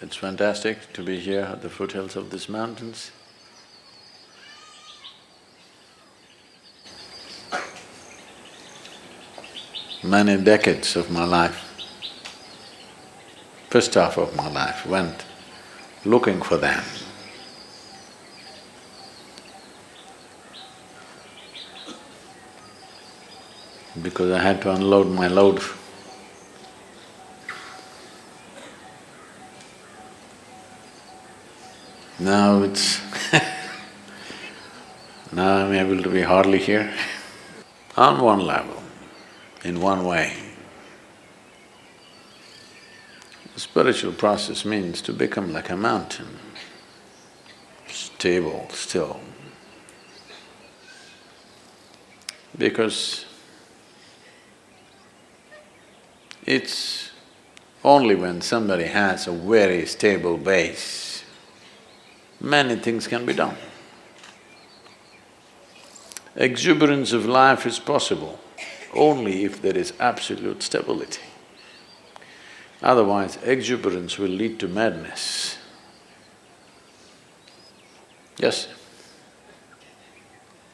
It's fantastic to be here at the foothills of these mountains. Many decades of my life, first half of my life went looking for them. Because I had to unload my load. Now it's now I'm able to be hardly here. On one level, in one way, the spiritual process means to become like a mountain, stable, still. Because it's only when somebody has a very stable base, many things can be done. Exuberance of life is possible only if there is absolute stability. Otherwise, exuberance will lead to madness. Yes.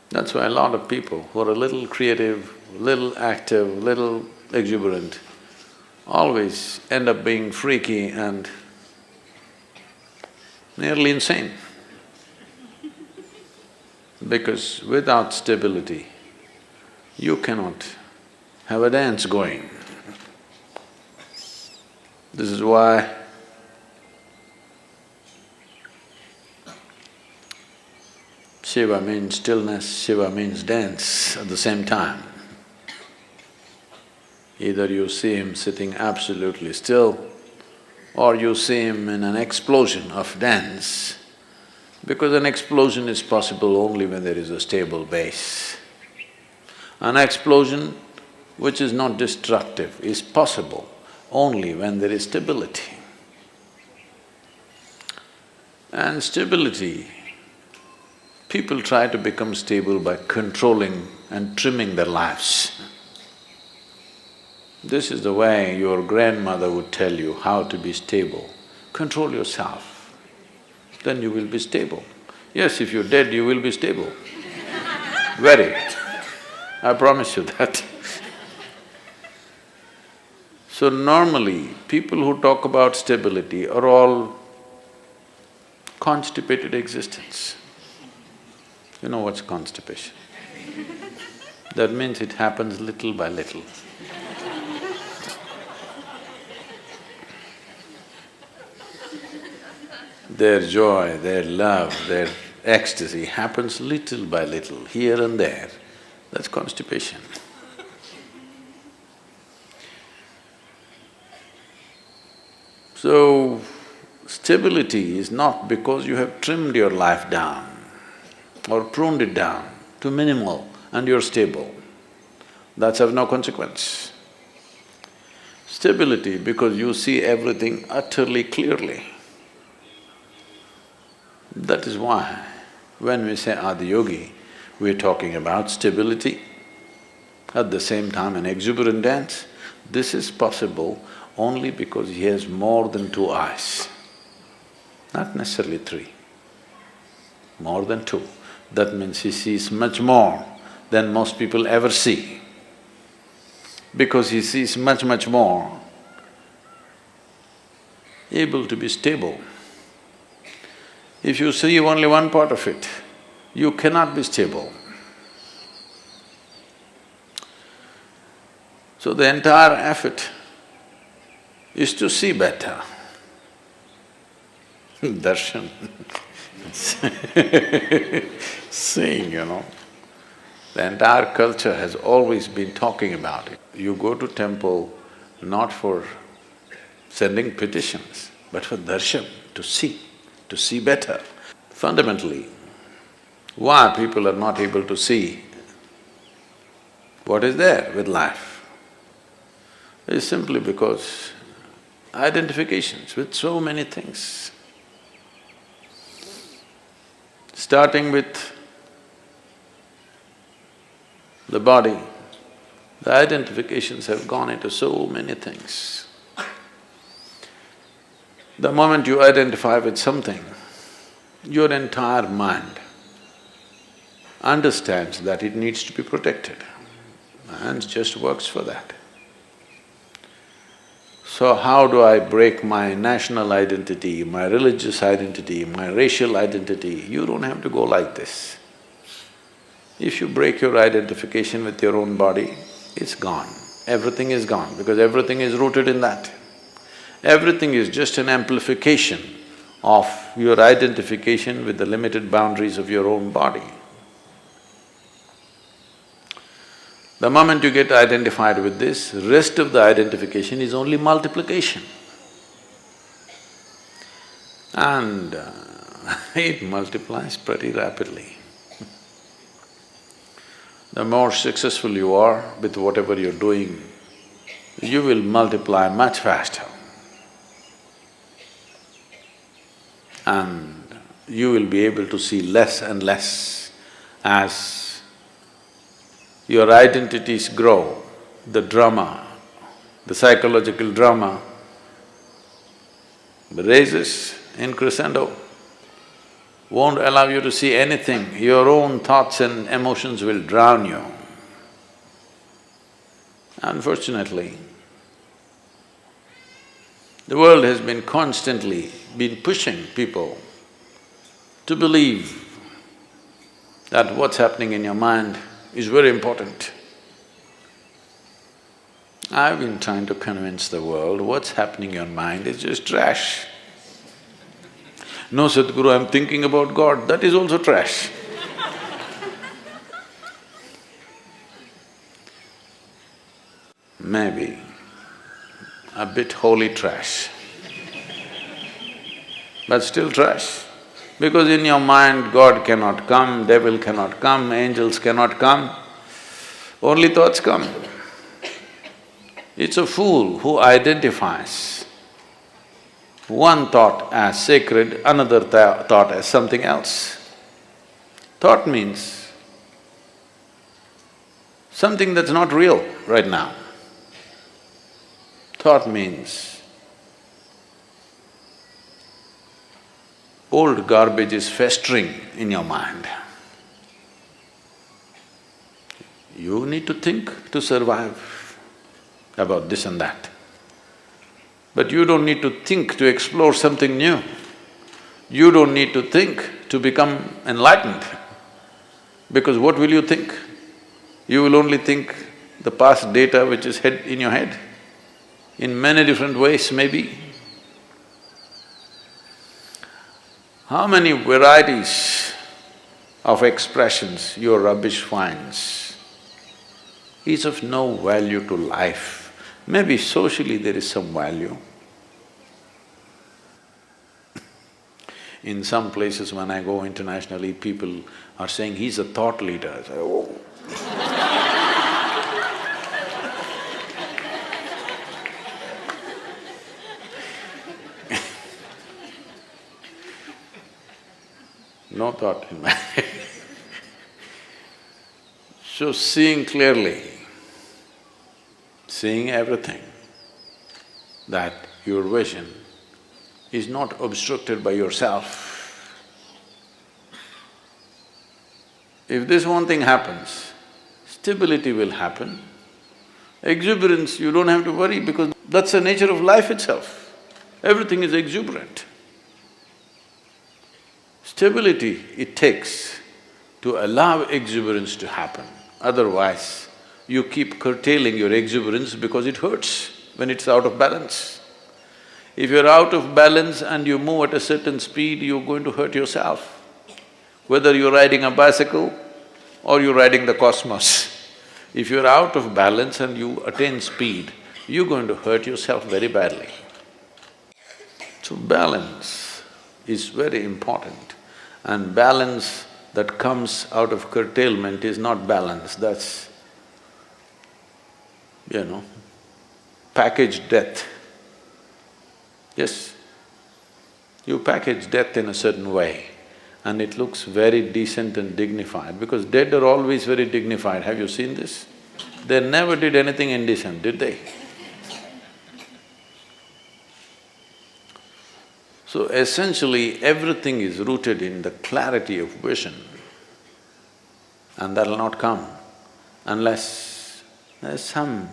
That's why a lot of people who are a little creative, little active, little exuberant, always end up being freaky and nearly insane. Because without stability, you cannot have a dance going. This is why Shiva means stillness, Shiva means dance at the same time. Either you see him sitting absolutely still, or you see him in an explosion of dance, because an explosion is possible only when there is a stable base. An explosion which is not destructive is possible only when there is stability. And stability, people try to become stable by controlling and trimming their lives. This is the way your grandmother would tell you how to be stable. Control yourself, then you will be stable. Yes, if you're dead, you will be stable. Very. I promise you that. So normally, people who talk about stability are all constipated existence. You know what's constipation? That means it happens little by little. Their joy, their love, their ecstasy happens little by little, here and there. That's constipation. So, stability is not because you have trimmed your life down or pruned it down to minimal and you're stable. That's of no consequence. Stability because you see everything utterly clearly. That is why when we say Yogi, we're talking about stability, at the same time an exuberant dance. This is possible only because he has more than two eyes, not necessarily three, more than two. That means he sees much more than most people ever see. Because he sees much more, able to be stable. If you see only one part of it, you cannot be stable. So the entire effort is to see better. Darshan seeing, you know. The entire culture has always been talking about it. You go to temple not for sending petitions, but for darshan, to see better. Fundamentally, why people are not able to see what is there with life is simply because identifications with so many things. Starting with the body, the identifications have gone into so many things. The moment you identify with something, your entire mind understands that it needs to be protected and just works for that. So how do I break my national identity, my religious identity, my racial identity? You don't have to go like this. If you break your identification with your own body, it's gone. Everything is gone because everything is rooted in that. Everything is just an amplification of your identification with the limited boundaries of your own body. The moment you get identified with this, rest of the identification is only multiplication. And it multiplies pretty rapidly. The more successful you are with whatever you're doing, you will multiply much faster. And you will be able to see less and less as your identities grow. The drama, the psychological drama raises in crescendo, won't allow you to see anything. Your own thoughts and emotions will drown you. Unfortunately, the world has been constantly pushing people to believe that what's happening in your mind is very important. I've been trying to convince the world what's happening in your mind is just trash. No, Sadhguru, I'm thinking about God, that is also trash. Maybe a bit holy trash, but still trash. Because in your mind, God cannot come, devil cannot come, angels cannot come, only thoughts come. It's a fool who identifies one thought as sacred, another thought as something else. Thought means something that's not real right now. Thought means old garbage is festering in your mind. You need to think to survive about this and that. But you don't need to think to explore something new. You don't need to think to become enlightened. Because what will you think? You will only think the past data which is in your head, in many different ways maybe. How many varieties of expressions your rubbish finds is of no value to life. Maybe socially there is some value. In some places when I go internationally, people are saying, he's a thought leader. I say, oh. No thought in my head. So seeing clearly, seeing everything, that your vision is not obstructed by yourself. If this one thing happens, stability will happen. Exuberance, you don't have to worry because that's the nature of life itself. Everything is exuberant. Stability it takes to allow exuberance to happen. Otherwise, you keep curtailing your exuberance because it hurts when it's out of balance. If you're out of balance and you move at a certain speed, you're going to hurt yourself. Whether you're riding a bicycle or you're riding the cosmos, if you're out of balance and you attain speed, you're going to hurt yourself very badly. So balance is very important, and balance that comes out of curtailment is not balance, that's, packaged death. Yes, you package death in a certain way and it looks very decent and dignified because dead are always very dignified. Have you seen this? They never did anything indecent, did they? So essentially, everything is rooted in the clarity of vision, and that'll not come unless there's some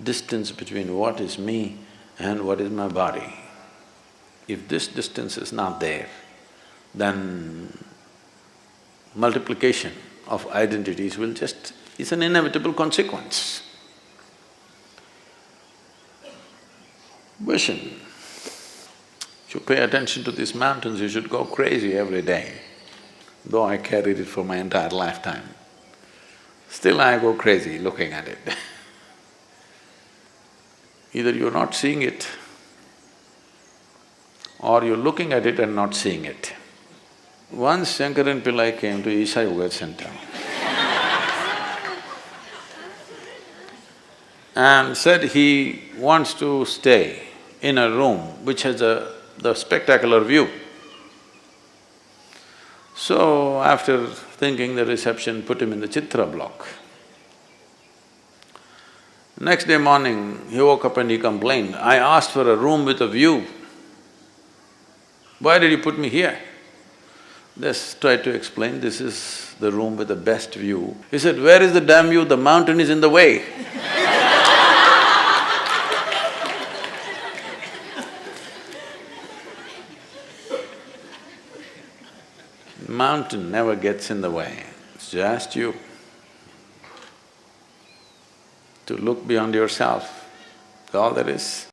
distance between what is me and what is my body. If this distance is not there, then multiplication of identities will just… it's an inevitable consequence. Vision. If you pay attention to these mountains, you should go crazy every day. Though I carried it for my entire lifetime, still I go crazy looking at it. Either you're not seeing it, or you're looking at it and not seeing it. Once Shankaran Pillai came to Isha Yoga Center and said he wants to stay in a room which has the spectacular view. So after thinking, the reception put him in the Chitra block. Next day morning, he woke up and he complained, "I asked for a room with a view. Why did you put me here?" Just tried to explain, this is the room with the best view. He said, "Where is the damn view? The mountain is in the way." Mountain never gets in the way, it's just you. To look beyond yourself, that's all there is.